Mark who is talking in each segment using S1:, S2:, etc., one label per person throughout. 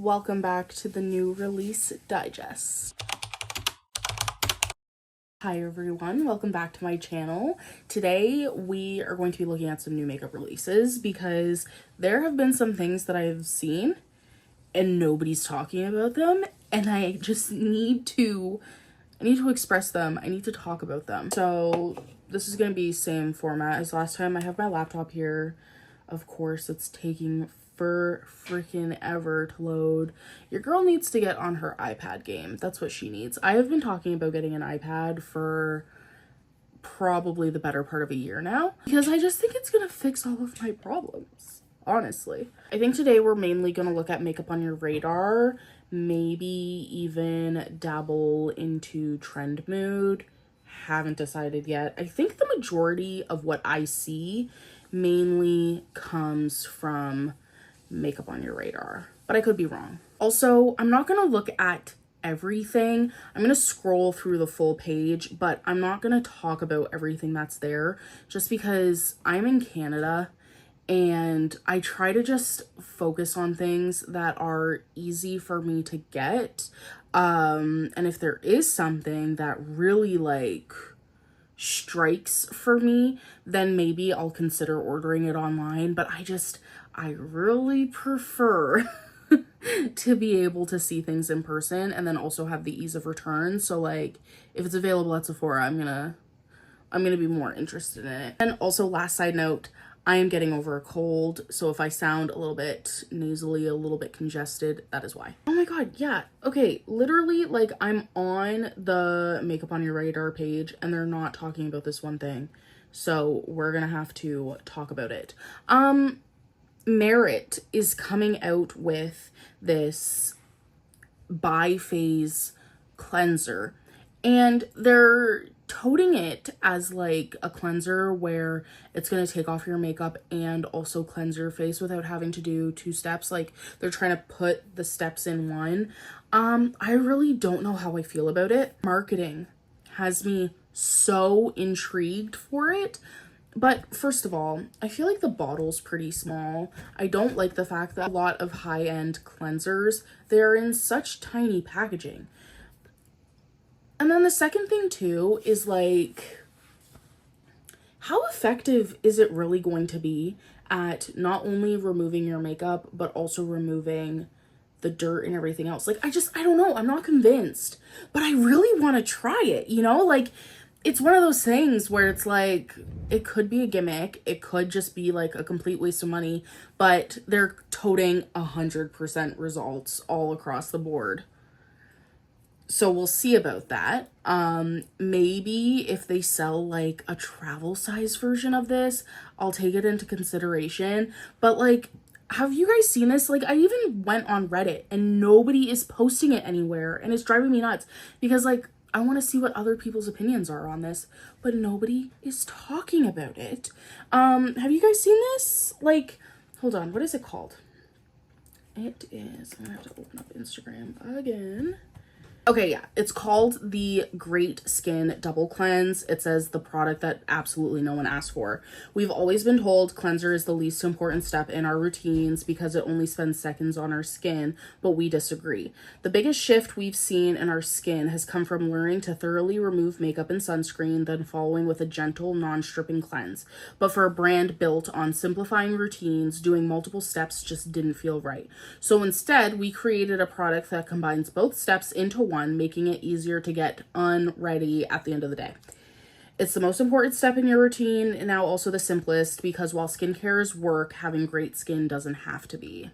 S1: Welcome back to the new release digest. Hi everyone, welcome back to my channel. Today we are going to be looking at some new makeup releases because there have been some things that I've seen and nobody's talking about them, and I just need to express them. I need to talk about them. So this is going to be same format as last time. I have my laptop here. Of course, it's taking for freaking ever to load. Your girl needs to get on her iPad game. That's what she needs. I have been talking about getting an iPad for probably the better part of a year now because I just think it's gonna fix all of my problems, honestly. I think today we're mainly gonna look at makeup on your radar, maybe even dabble into trend mood. Haven't decided yet. I think the majority of what I see mainly comes from makeup on your radar, but I could be wrong. Also, I'm not gonna look at everything. I'm gonna scroll through the full page, but I'm not gonna talk about everything that's there just because I'm in Canada and I try to just focus on things that are easy for me to get. And if there is something that really strikes for me, then maybe I'll consider ordering it online, but I really prefer to be able to see things in person and then also have the ease of return. So if it's available at Sephora, I'm gonna be more interested in it. And also, last side note, I am getting over a cold, so if I sound a little bit nasally, a little bit congested, that is why. Oh my god, yeah. Okay, literally, I'm on the makeup on your radar page and they're not talking about this one thing. So we're gonna have to talk about it. Merit is coming out with this bi-phase cleanser, and they're toting it as a cleanser where it's going to take off your makeup and also cleanse your face without having to do two steps. They're trying to put the steps in one. I really don't know how I feel about it. Marketing has me so intrigued for it. But first of all, I feel like the bottle's pretty small. I don't like the fact that a lot of high-end cleansers, they're in such tiny packaging. And then the second thing too is how effective is it really going to be at not only removing your makeup, but also removing the dirt and everything else? I don't know. I'm not convinced, but I really want to try it, it's one of those things where it's it could be a gimmick. It could just be a complete waste of money, but they're toting 100% results all across the board. So we'll see about that. Maybe if they sell a travel size version of this, I'll take it into consideration. But have you guys seen this? I even went on Reddit and nobody is posting it anywhere, and it's driving me nuts because I want to see what other people's opinions are on this, but nobody is talking about it. Have you guys seen this? Hold on, what is it called? It is, I'm gonna have to open up Instagram again. Okay, yeah, it's called the Great Skin Double Cleanse. It says the product that absolutely no one asked for. We've always been told cleanser is the least important step in our routines because it only spends seconds on our skin, but we disagree. The biggest shift we've seen in our skin has come from learning to thoroughly remove makeup and sunscreen, then following with a gentle, non-stripping cleanse. But for a brand built on simplifying routines, doing multiple steps just didn't feel right. So instead, we created a product that combines both steps into one, making it easier to get unready at the end of the day. It's the most important step in your routine and now also the simplest, because while skincare is work, having great skin doesn't have to be.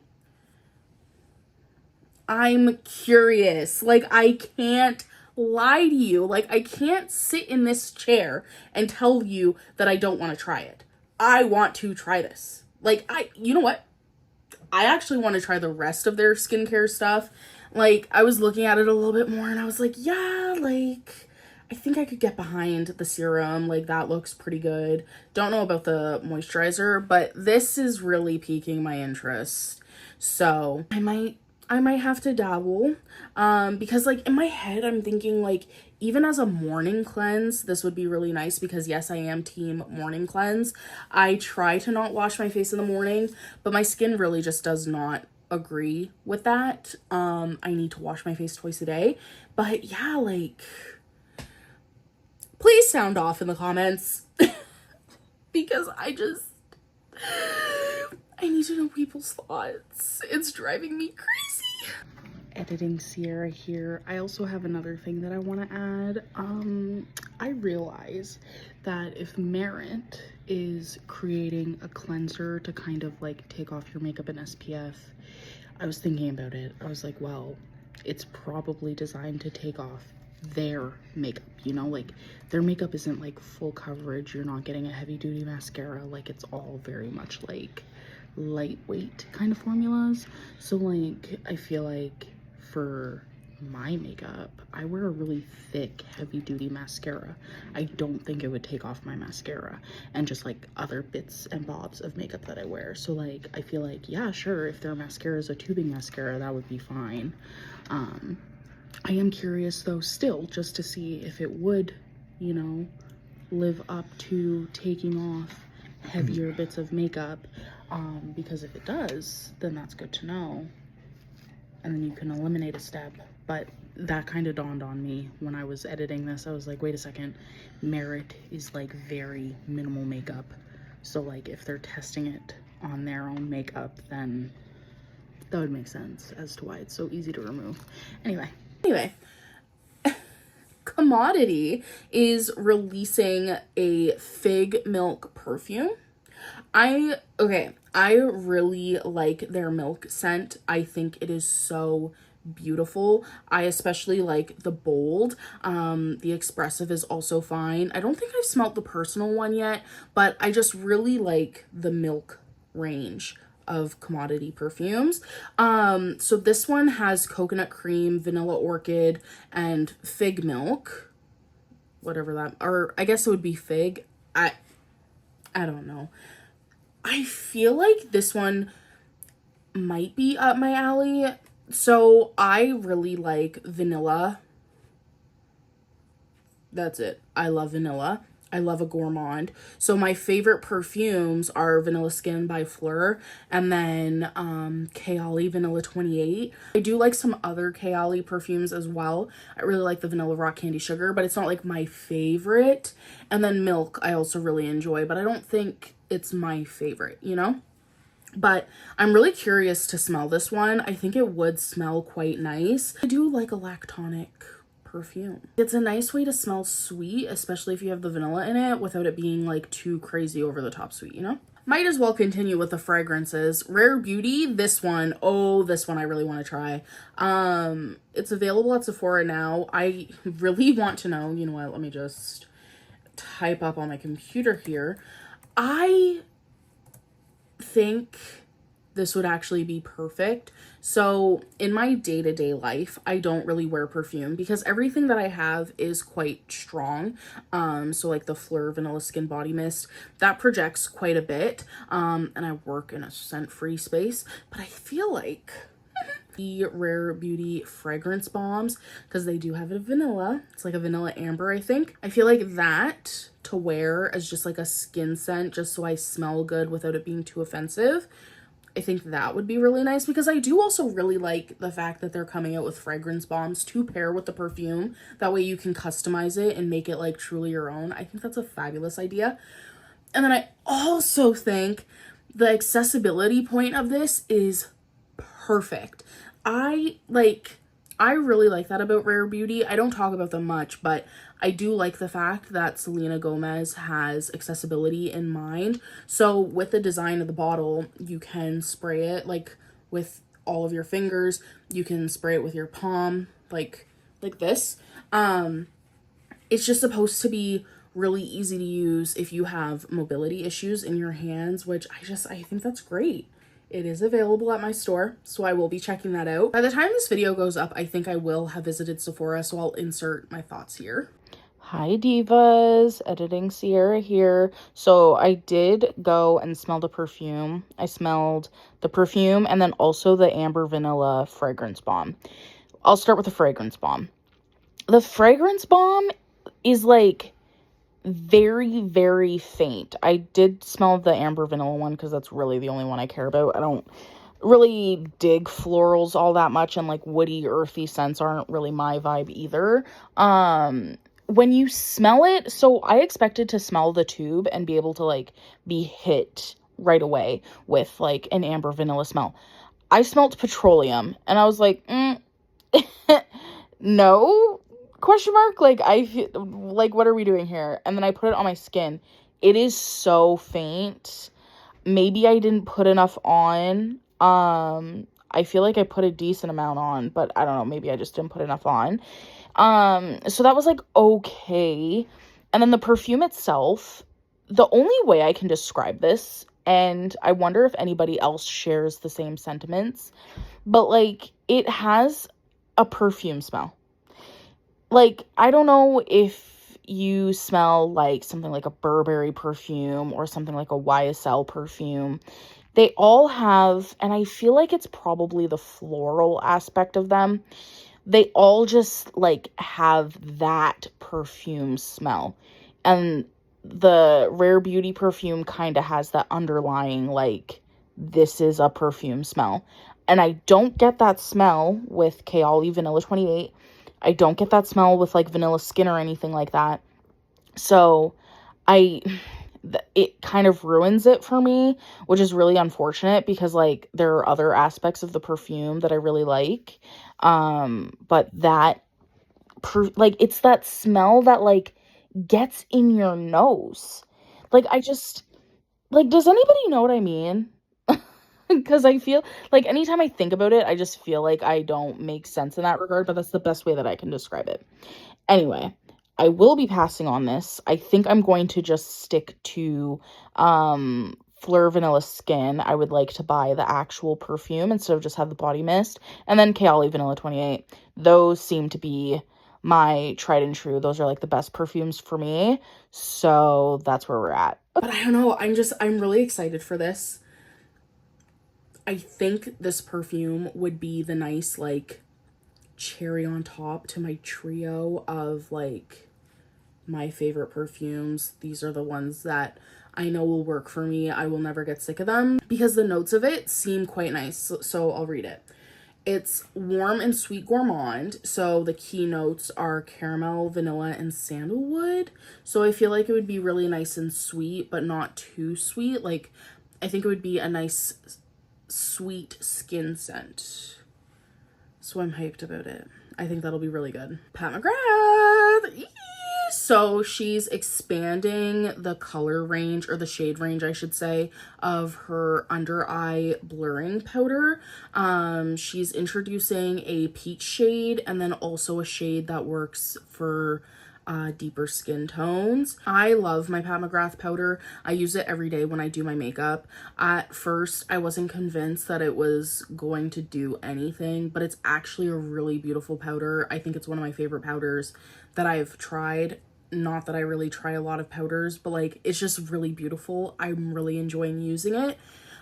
S1: I'm curious. I can't lie to you. I can't sit in this chair and tell you that I don't want to try it. I want to try this. You know what? I actually want to try the rest of their skincare stuff. I was looking at it a little bit more and I was yeah, I think I could get behind the serum. That looks pretty good. Don't know about the moisturizer, but this is really piquing my interest. So I might have to dabble. Because in my head, I'm thinking even as a morning cleanse, this would be really nice because yes, I am team morning cleanse. I try to not wash my face in the morning, but my skin really just does not agree with that. I need to wash my face twice a day. But yeah, like, please sound off in the comments. Because I need to know people's thoughts. It's driving me crazy. Editing Sierra here. I also have another thing that I want to add. I realize that if Merit is creating a cleanser to kind of like take off your makeup and SPF, I was thinking about it. I was like, well, it's probably designed to take off their makeup, you know, like their makeup isn't like full coverage. You're not getting a heavy duty mascara. Like, it's all very much like lightweight kind of formulas. So like, I feel like for my makeup, I wear a really thick heavy duty mascara. I don't think it would take off my mascara and just like other bits and bobs of makeup that I wear. So like, I feel like, yeah, sure, if their mascara is a tubing mascara, that would be fine. I am curious though still, just to see if it would, you know, live up to taking off heavier bits of makeup, because if it does, then that's good to know, and then you can eliminate a step. But that kind of dawned on me when I was editing this. I was like, wait a second, Merit is like very minimal makeup, so like if they're testing it on their own makeup, then that would make sense as to why it's so easy to remove. Anyway, Commodity is releasing a fig milk perfume. I really like their milk scent. I think it is so beautiful. I especially like the bold. The expressive is also fine. I don't think I've smelt the personal one yet, but I just really like the milk range of Commodity perfumes. So this one has coconut cream, vanilla orchid, and fig milk, whatever that, or I guess it would be fig. I don't know. I feel like this one might be up my alley. So I really like vanilla. That's it. I love vanilla. I love a gourmand. So my favorite perfumes are Vanilla Skin by Fleur, and then Kayali Vanilla 28. I do like some other Kayali perfumes as well. I really like the Vanilla Rock Candy Sugar, but it's not like my favorite. And then Milk I also really enjoy, but I don't think it's my favorite, you know? But I'm really curious to smell this one. I think it would smell quite nice. I do like a lactonic perfume. It's a nice way to smell sweet, especially if you have the vanilla in it, without it being like too crazy over the top sweet, you know? Might as well continue with the fragrances. Rare Beauty, this one, oh, this one I really want to try. It's available at Sephora now. I really want to know, you know what, let me just type up on my computer here. I think this would actually be perfect. So in my day-to-day life, I don't really wear perfume because everything that I have is quite strong. So like the Fleur Vanilla Skin Body Mist, that projects quite a bit. And I work in a scent-free space, but I feel like the Rare Beauty fragrance bombs, because they do have a vanilla, it's like a vanilla amber, I think. I feel like that to wear as just like a skin scent, just so I smell good without it being too offensive, I think that would be really nice, because I do also really like the fact that they're coming out with fragrance bombs to pair with the perfume. That way you can customize it and make it like truly your own. I think that's a fabulous idea. And then I also think the accessibility point of this is perfect. I really like that about Rare Beauty. I don't talk about them much, but I do like the fact that Selena Gomez has accessibility in mind. So with the design of the bottle, you can spray it like with all of your fingers. You can spray it with your palm, like this. It's just supposed to be really easy to use if you have mobility issues in your hands, which I think that's great. It is available at my store, so I will be checking that out. By the time this video goes up, I think I will have visited Sephora, so I'll insert my thoughts here. Hi divas, editing Sierra here. So I did go and smell the perfume. I smelled the perfume and then also the Amber Vanilla fragrance bomb. I'll start with the fragrance bomb. The fragrance bomb is like very, very faint. I did smell the Amber Vanilla one because that's really the only one I care about. I don't really dig florals all that much, and like woody, earthy scents aren't really my vibe either. When you smell it, so I expected to smell the tube and be able to like be hit right away with like an amber vanilla smell. I smelled petroleum and I was like, no, question mark, like I feel like, what are we doing here? And then I put it on my skin. It is so faint. Maybe I didn't put enough on. I feel like I put a decent amount on, but I don't know, maybe I just didn't put enough on. So that was like okay. And then the perfume itself, the only way I can describe this, and I wonder if anybody else shares the same sentiments, but like it has a perfume smell. Like, I don't know if you smell like something like a Burberry perfume or something like a YSL perfume. They all have, and I feel like it's probably the floral aspect of them. They all just like have that perfume smell. And the Rare Beauty perfume kind of has that underlying, like, this is a perfume smell. And I don't get that smell with Kayali Vanilla 28. I don't get that smell with like Vanilla Skin or anything like that. So it kind of ruins it for me, which is really unfortunate because like there are other aspects of the perfume that I really like. But that like it's that smell that like gets in your nose. Like I just like, does anybody know what I mean? Because I feel like anytime I think about it, I just feel like I don't make sense in that regard, but that's the best way that I can describe it. Anyway, I will be passing on this. I think I'm going to just stick to Fleur Vanilla Skin. I would like to buy the actual perfume instead of just have the body mist. And then Kayali Vanilla 28. Those seem to be my tried and true. Those are like the best perfumes for me. So that's where we're at. But I don't know. I'm really excited for this. I think this perfume would be the nice, like, cherry on top to my trio of, like, my favorite perfumes. These are the ones that I know will work for me. I will never get sick of them because the notes of it seem quite nice. So I'll read it. It's warm and sweet gourmand. So the key notes are caramel, vanilla, and sandalwood. So I feel like it would be really nice and sweet, but not too sweet. Like, I think it would be a nice sweet skin scent. So I'm hyped about it. I think that'll be really good. Pat McGrath. So she's expanding the color range, or the shade range, I should say, of her under eye blurring powder. She's introducing a peach shade and then also a shade that works for deeper skin tones. I love my Pat McGrath powder. I use it every day when I do my makeup. At first, I wasn't convinced that it was going to do anything, but it's actually a really beautiful powder. I think it's one of my favorite powders that I've tried. Not that I really try a lot of powders, but like it's just really beautiful. I'm really enjoying using it.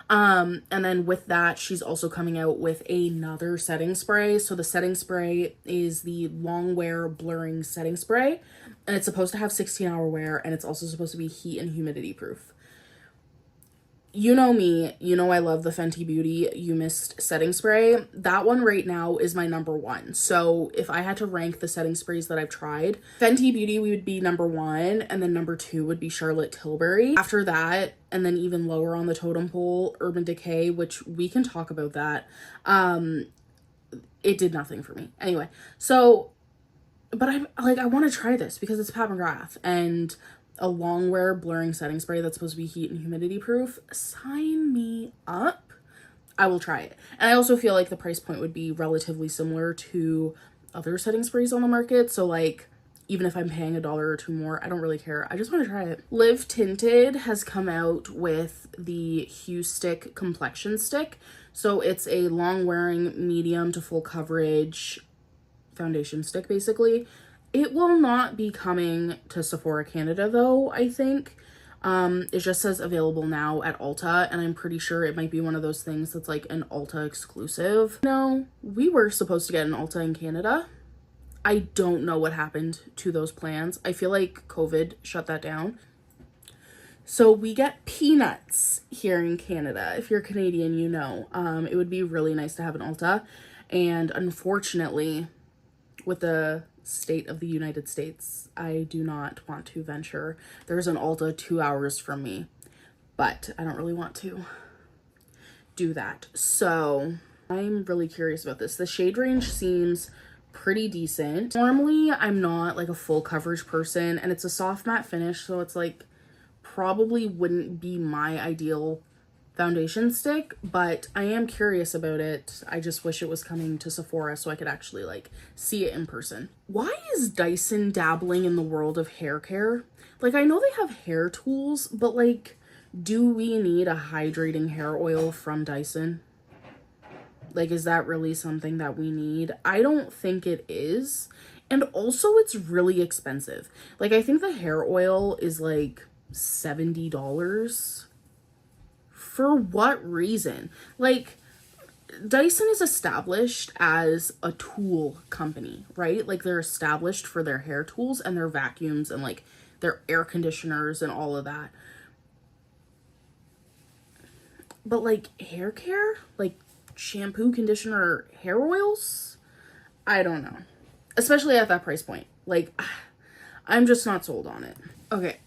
S1: And then with that, she's also coming out with another setting spray. So the setting spray is the long wear blurring setting spray, and it's supposed to have 16-hour wear, and it's also supposed to be heat and humidity proof. You know me, you know I love the Fenty Beauty You Mist setting spray. That one right now is my number one. So if I had to rank the setting sprays that I've tried, Fenty Beauty would be number one, and then number two would be Charlotte Tilbury. After that, and then even lower on the totem pole, Urban Decay, which we can talk about that. It did nothing for me. Anyway, so, but I want to try this because it's Pat McGrath, and a long wear blurring setting spray that's supposed to be heat and humidity proof. Sign me up. I will try it. And I also feel like the price point would be relatively similar to other setting sprays on the market. So like, even if I'm paying $1 or $2 more, I don't really care. I just want to try it. Live Tinted has come out with the Hue Stick Complexion Stick. So it's a long wearing medium to full coverage foundation stick basically. It will not be coming to Sephora Canada though, I think. It just says available now at Ulta, and I'm pretty sure it might be one of those things that's like an Ulta exclusive. No, we were supposed to get an Ulta in Canada. I don't know what happened to those plans. I feel like COVID shut that down. So we get peanuts here in Canada. If you're Canadian, you know. It would be really nice to have an Ulta. And unfortunately, with the state of the United States, I do not want to venture. There's an Ulta 2 hours from me, but I don't really want to do that. So I'm really curious about this. The shade range seems pretty decent. Normally, I'm not like a full coverage person, and it's a soft matte finish, so it's like probably wouldn't be my ideal foundation stick, but I am curious about it. I just wish it was coming to Sephora so I could actually like see it in person. Why is Dyson dabbling in the world of hair care? Like, I know they have hair tools, but like, do we need a hydrating hair oil from Dyson? Like, is that really something that we need? I don't think it is. And also, it's really expensive. Like, I think the hair oil is like $70. For what reason? Like, Dyson is established as a tool company, right? Like, they're established for their hair tools and their vacuums and like their air conditioners and all of that. But like hair care, like shampoo, conditioner, hair oils, I don't know. Especially at that price point. Like, I'm just not sold on it. Okay.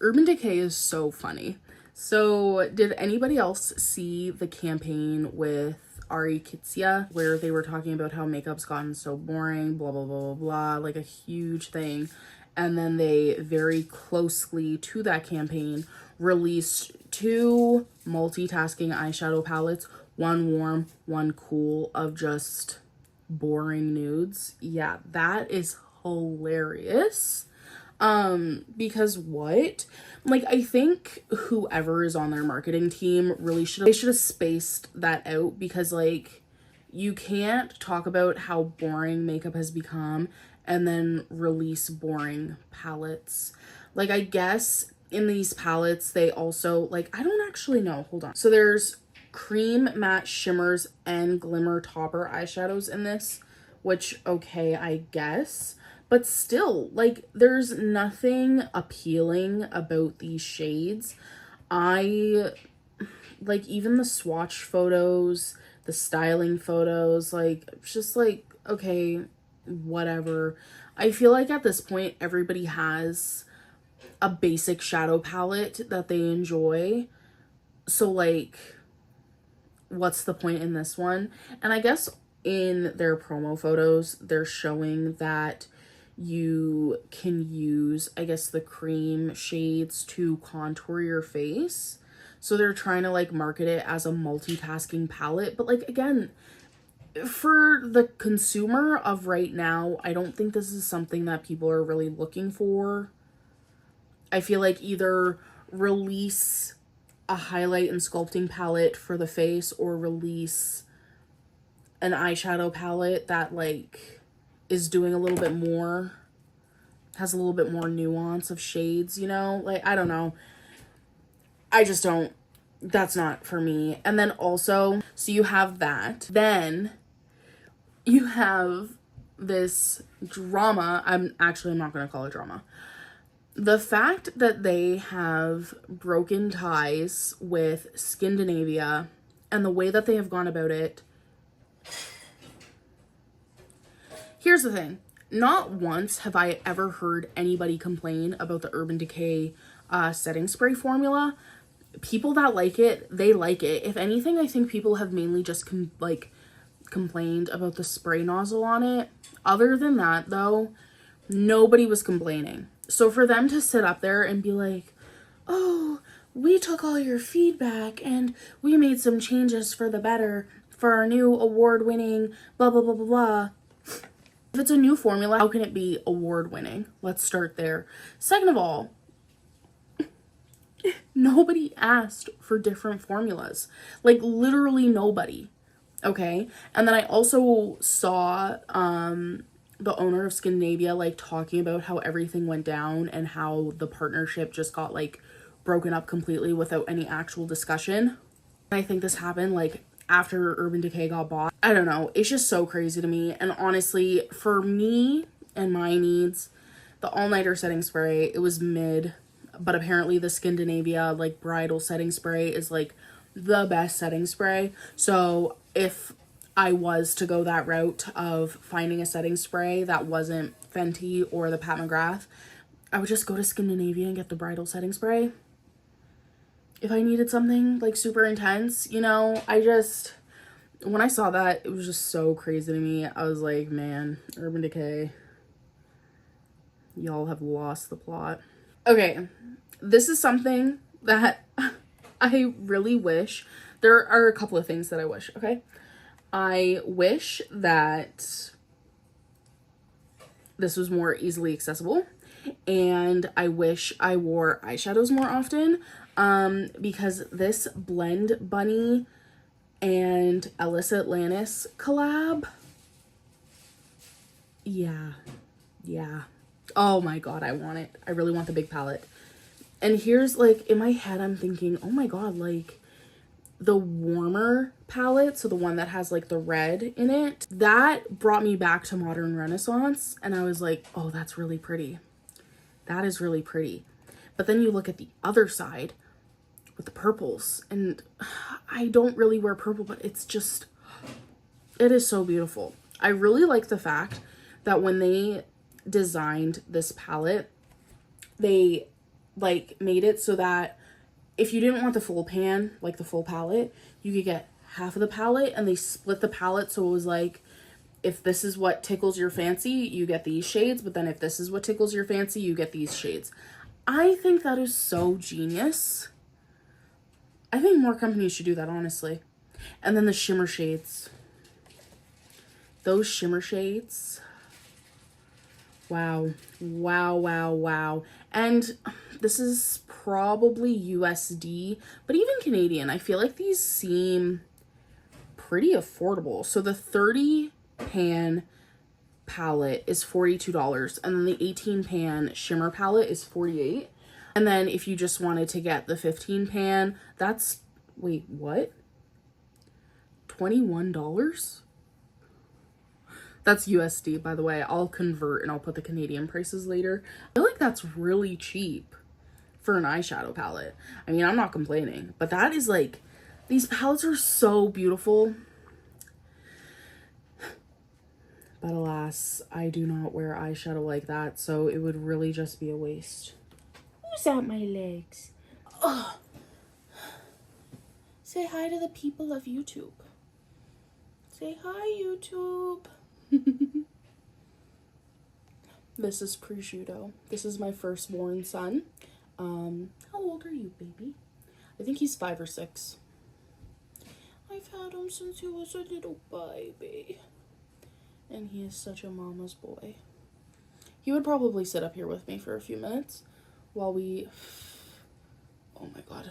S1: Urban Decay is so funny. So, did anybody else see the campaign with Ari Kitsia where they were talking about how makeup's gotten so boring, blah, blah, blah, blah, blah, like a huge thing. And then they very closely to that campaign released 2 multitasking eyeshadow palettes, one warm, one cool, of just boring nudes. Yeah, that is hilarious. Because what? Like, I think whoever is on their marketing team really should have spaced that out, because like, you can't talk about how boring makeup has become and then release boring palettes. Like, I guess in these palettes, they also, like, I don't actually know. Hold on. So there's cream, matte, shimmers, and glimmer topper eyeshadows in this, which, okay, I guess. But still, like, there's nothing appealing about these shades. I, like, even the swatch photos, the styling photos, like, just like, okay, whatever. I feel like at this point, everybody has a basic shadow palette that they enjoy. So, like, what's the point in this one? And I guess in their promo photos, they're showing that you can use, I guess, the cream shades to contour your face. So they're trying to like market it as a multitasking palette. But like, again, for the consumer of right now, I don't think this is something that people are really looking for. I feel like either release a highlight and sculpting palette for the face, or release an eyeshadow palette that like is doing a little bit more, has a little bit more nuance of shades, you know? Like, I don't know. I just don't, that's not for me. And then also, so you have that. Then you have this drama. I'm not going to call it drama. The fact that they have broken ties with Scandinavia and the way that they have gone about it. Here's the thing. Not once have I ever heard anybody complain about the Urban Decay setting spray formula. People that like it, they like it. If anything, I think people have mainly just complained about the spray nozzle on it. Other than that, though, nobody was complaining. So for them to sit up there and be like, oh, we took all your feedback and we made some changes for the better for our new award-winning blah, blah, blah, blah, blah. If it's a new formula, how can it be award-winning? Let's start there. Second of all, nobody asked for different formulas. Like, literally nobody. Okay? And then I also saw the owner of Scandinavia like talking about how everything went down and how the partnership just got like broken up completely without any actual discussion. I think this happened like after Urban Decay got bought. I don't know. It's just so crazy to me. And honestly, for me and my needs, the all-nighter setting spray, it was mid. but apparently the Scandinavia like bridal setting spray is like the best setting spray. So if I was to go that route of finding a setting spray that wasn't Fenty or the Pat McGrath, I would just go to Scandinavia and get the bridal setting spray. If I needed something like super intense, you know, when I saw that, it was just so crazy to me. I was like, man, Urban Decay, y'all have lost the plot. Okay, this is something that I really wish. There are a couple of things that I wish, okay? I wish that this was more easily accessible, and I wish I wore eyeshadows more often, because this Blend Bunny and Alyssa Atlantis collab, yeah, oh my god, I want it. I really want the big palette. And here's like, in my head I'm thinking, oh my god, like the warmer palette, so the one that has like the red in it, that brought me back to modern Renaissance, and I was like, oh, that's really pretty. That is really pretty. But then you look at the other side with the purples, and I don't really wear purple, but it's just, it is so beautiful. I really like the fact that when they designed this palette, they like made it so that if you didn't want the full pan, like the full palette, you could get half of the palette, and they split the palette so it was like, if this is what tickles your fancy, you get these shades, but then if this is what tickles your fancy, you get these shades. I think that is so genius. I think more companies should do that, honestly. And then the shimmer shades. Those shimmer shades. Wow. Wow, wow, wow. And this is probably USD, but even Canadian, I feel like these seem pretty affordable. So the 30 pan palette is $42, and then the 18 pan shimmer palette is $48. And then if you just wanted to get the 15 pan, that's, wait, what? $21? That's USD, by the way. I'll convert and I'll put the Canadian prices later. I feel like that's really cheap for an eyeshadow palette. I mean, I'm not complaining, but that is like, these palettes are so beautiful. But alas, I do not wear eyeshadow like that, so it would really just be a waste. Who's at my legs? Ugh. Say hi to the people of YouTube. Say hi, YouTube. This is prosciutto. This is my firstborn son. How old are you, baby? I think he's 5 or 6. I've had him since he was a little baby. And he is such a mama's boy. He would probably sit up here with me for a few minutes while we... Oh my god.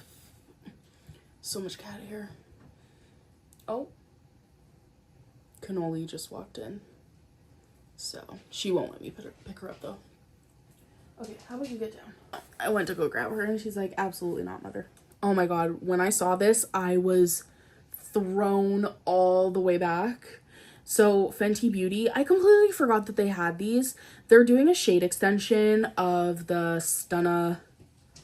S1: So much cat hair. Oh. Cannoli just walked in. So, she won't let me pick her up though. Okay, how about you get down? I went to go grab her and she's like, absolutely not, mother. Oh my god, when I saw this, I was thrown all the way back. So Fenty Beauty, I completely forgot that they had these. They're doing a shade extension of the Stunna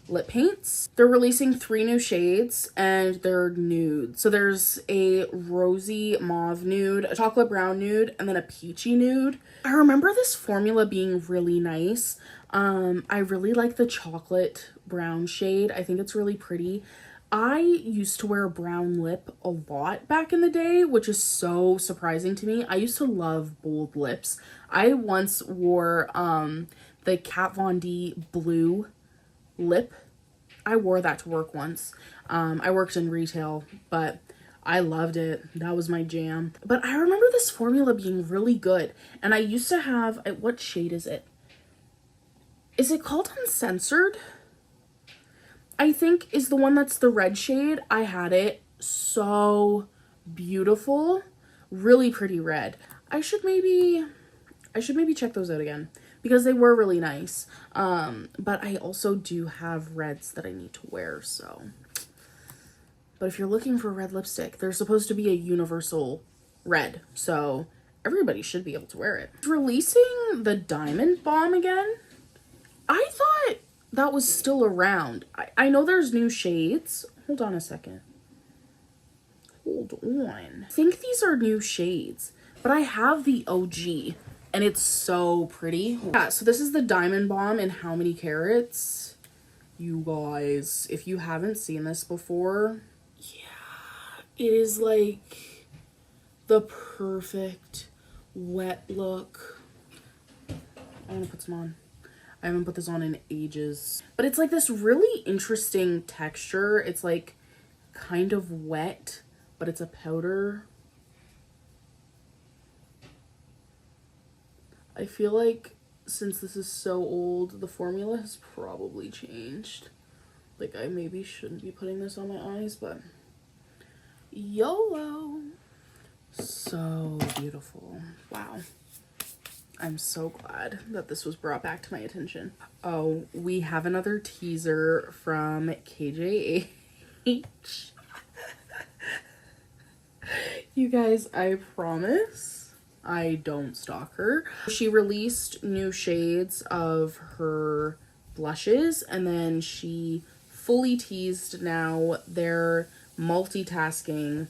S1: lip paints. They're releasing 3 new shades and they're nude. So there's a rosy mauve nude, a chocolate brown nude, and then a peachy nude. I remember this formula being really nice. I really like the chocolate brown shade. I think it's really pretty. I used to wear a brown lip a lot back in the day, which is so surprising to me. I used to love bold lips. I once wore the Kat Von D blue lip. I wore that to work once. I worked in retail, but I loved it. That was my jam. But I remember this formula being really good. And I used to have, what shade is it? Is it called Uncensored? I think is the one that's the red shade. I had it. So beautiful. Really pretty red. I should maybe check those out again because they were really nice. But I also do have reds that I need to wear, so. But if you're looking for red lipstick, there's supposed to be a universal red, so everybody should be able to wear it. Releasing the Diamond Bomb again. I thought that was still around. I know there's new shades. Hold on a second. Hold on. I think these are new shades, but I have the OG and it's so pretty. Yeah, so this is the Diamond Bomb in How Many Carats? You guys, if you haven't seen this before, yeah, it is like the perfect wet look. I want to put some on. I haven't put this on in ages. But it's like this really interesting texture. It's like kind of wet, but it's a powder. I feel like since this is so old, the formula has probably changed. Like, I maybe shouldn't be putting this on my eyes, but YOLO. So beautiful. Wow. I'm so glad that this was brought back to my attention. Oh, we have another teaser from KJH. You guys, I promise I don't stalk her. She released new shades of her blushes, and then she fully teased now their multitasking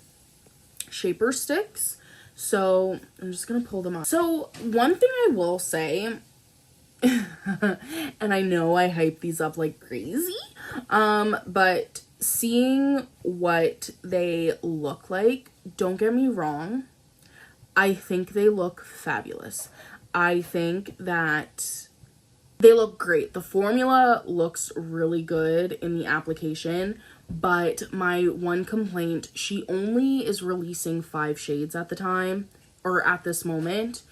S1: shaper sticks. So I'm just gonna pull them up. So one thing I will say, and I know I hype these up like crazy, but seeing what they look like, don't get me wrong, I think they look fabulous. I think that they look great. The formula looks really good in the application, but my one complaint, she only is releasing 5 shades at the time, or at this moment.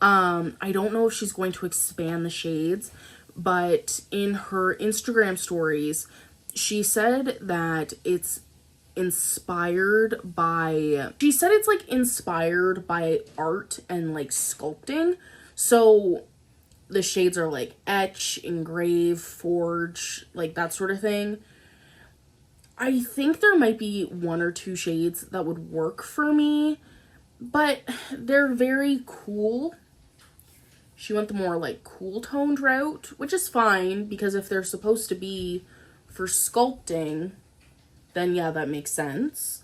S1: I don't know if she's going to expand the shades, but in her Instagram stories, she said that it's inspired by, she said it's like inspired by art and like sculpting. So the shades are like etch, engrave, forge, like that sort of thing. I think there might be 1 or 2 shades that would work for me, but they're very cool. She went the more like cool toned route, which is fine because if they're supposed to be for sculpting, then yeah, that makes sense.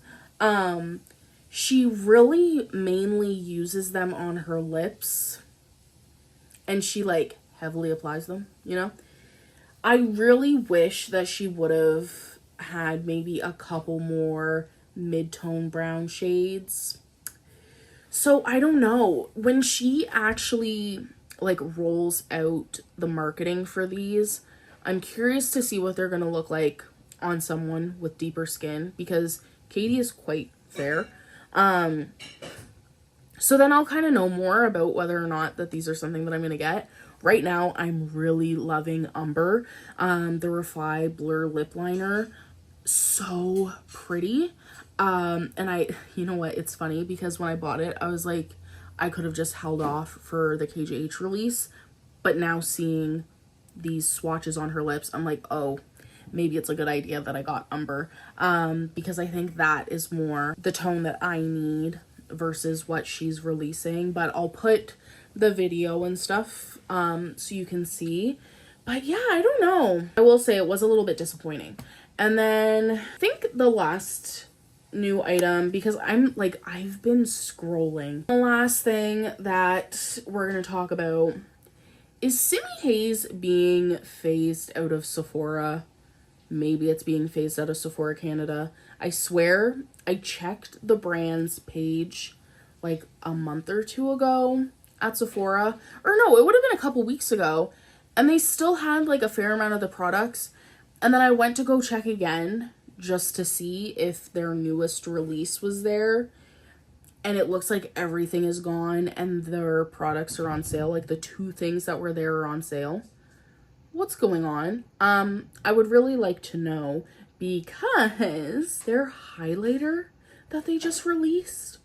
S1: She really mainly uses them on her lips, and she like heavily applies them, you know? I really wish that she would have had maybe a couple more mid-tone brown shades. So I don't know. When she actually like rolls out the marketing for these, I'm curious to see what they're gonna look like on someone with deeper skin, because Katie is quite fair. So then I'll kind of know more about whether or not that these are something that I'm gonna get. Right now, I'm really loving Umber, the Reply Blur Lip Liner. So pretty. And you know what, it's funny because when I bought it, I was like, I could have just held off for the KJH release, but now seeing these swatches on her lips, I'm like, oh, maybe it's a good idea that I got Umber, because I think that is more the tone that I need versus what she's releasing. But I'll put the video and stuff so you can see. But yeah, I don't know. I will say it was a little bit disappointing. And then I think the last new item, because I've been scrolling. The last thing that we're going to talk about is Simi Haze being phased out of Sephora. Maybe it's being phased out of Sephora Canada. I swear I checked the brand's page like a month or 2 ago at Sephora. Or no, it would have been a couple weeks ago. And they still had like a fair amount of the products. And then I went to go check again just to see if their newest release was there. And it looks like everything is gone and their products are on sale. Like the 2 things that were there are on sale. What's going on? I would really like to know, because their highlighter that they just released.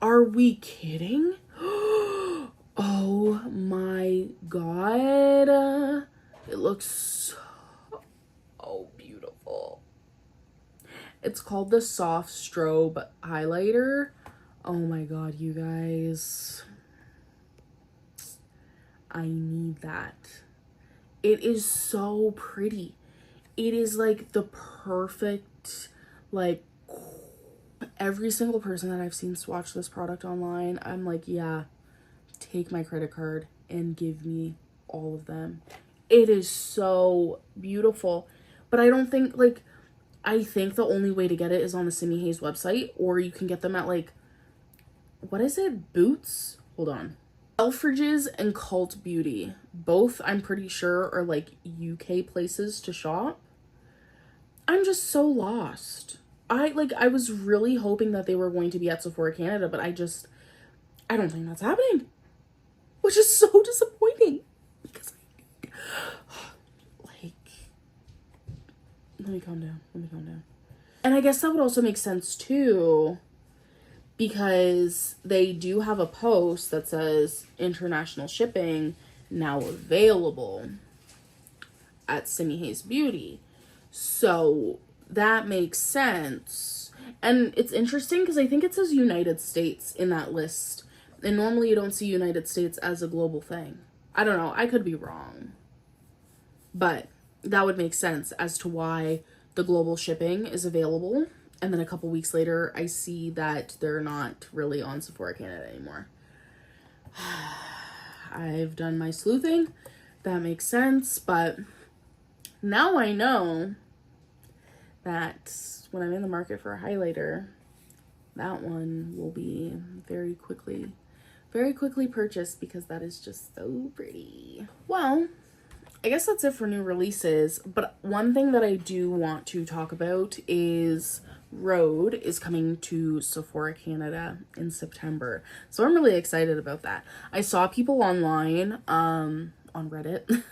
S1: Are we kidding? Oh my god. It looks so beautiful. It's called the Soft Strobe Highlighter. Oh my god, you guys. I need that. It is so pretty. It is like the perfect, like, every single person that I've seen swatch this product online, I'm like, yeah, take my credit card and give me all of them. It is so beautiful. But I don't think, like, I think the only way to get it is on the Simi Haze website, or you can get them at, like, what is it? Boots? Hold on. Selfridges and Cult Beauty. Both, I'm pretty sure, are, like, UK places to shop. I'm just so lost. I was really hoping that they were going to be at Sephora Canada, but I don't think that's happening. Which is so disappointing. Because like, let me calm down. And I guess that would also make sense too, because they do have a post that says international shipping now available at Simi Haze Beauty. So that makes sense. And it's interesting because I think it says United States in that list. And normally you don't see United States as a global thing. I don't know. I could be wrong. But that would make sense as to why the global shipping is available. And then a couple weeks later, I see that they're not really on Sephora Canada anymore. I've done my sleuthing. That makes sense. But now I know that when I'm in the market for a highlighter, that one will be very quickly purchased because that is just so pretty. Well, I guess that's it for new releases, but one thing that I do want to talk about is Rhode is coming to Sephora Canada in September. So I'm really excited about that. I saw people online on Reddit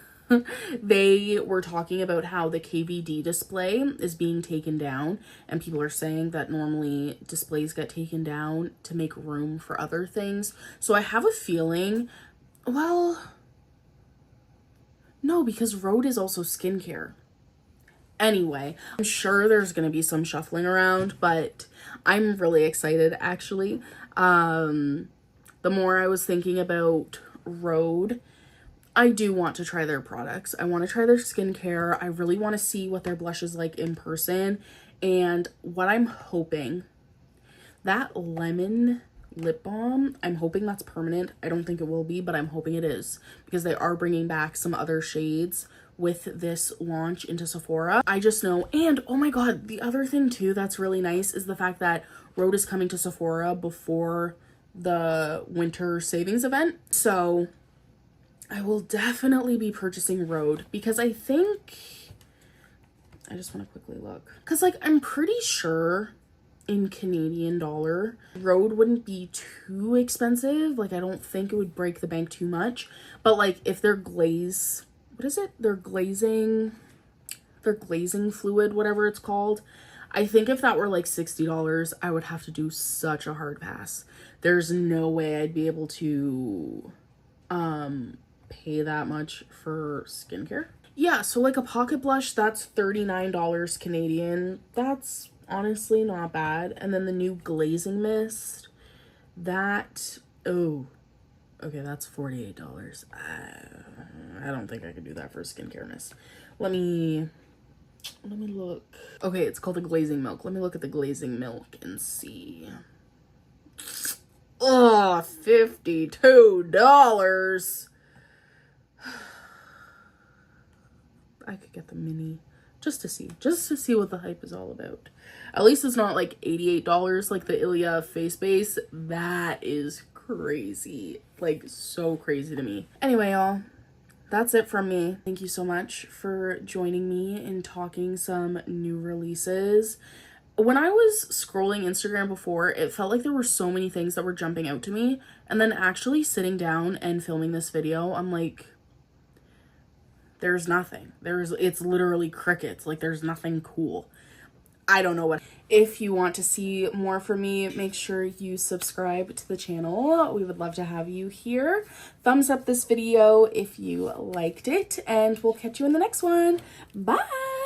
S1: they were talking about how the KVD display is being taken down, and people are saying that normally displays get taken down to make room for other things. So I have a feeling, well, no, because Rhode is also skincare. Anyway, I'm sure there's going to be some shuffling around, but I'm really excited actually. The more I was thinking about Rhode, I do want to try their products. I want to try their skincare. I really want to see what their blush is like in person. And what I'm hoping, that lemon lip balm, I'm hoping that's permanent. I don't think it will be, but I'm hoping it is, because they are bringing back some other shades with this launch into Sephora. I just know. And oh my god, the other thing too that's really nice is the fact that Rhode is coming to Sephora before the winter savings event. So I will definitely be purchasing Rhode, because I think, I just want to quickly look, because like I'm pretty sure in Canadian dollar Rhode wouldn't be too expensive. Like I don't think it would break the bank too much, but like if their glaze, what is it, their glazing fluid, whatever it's called, I think if that were like $60, I would have to do such a hard pass. There's no way I'd be able to pay that much for skincare. Yeah, so like a pocket blush, that's $39 Canadian. That's honestly not bad. And then the new glazing mist, that, oh, okay, that's $48. I don't think I could do that for a skincare mist. Let me look. Okay, it's called a glazing milk. Let me look at the glazing milk and see. Oh, $52. I could get the mini just to see what the hype is all about. At least it's not like $88 like the Ilia face base. That is crazy, like so crazy to me. Anyway, y'all, that's it from me. Thank you so much for joining me in talking some new releases. When I was scrolling Instagram before, it felt like there were so many things that were jumping out to me, and then actually sitting down and filming this video, I'm like, there's nothing. It's literally crickets. Like there's nothing cool. I don't know what. If you want to see more from me, make sure you subscribe to the channel. We would love to have you here. Thumbs up this video if you liked it, and we'll catch you in the next one. Bye.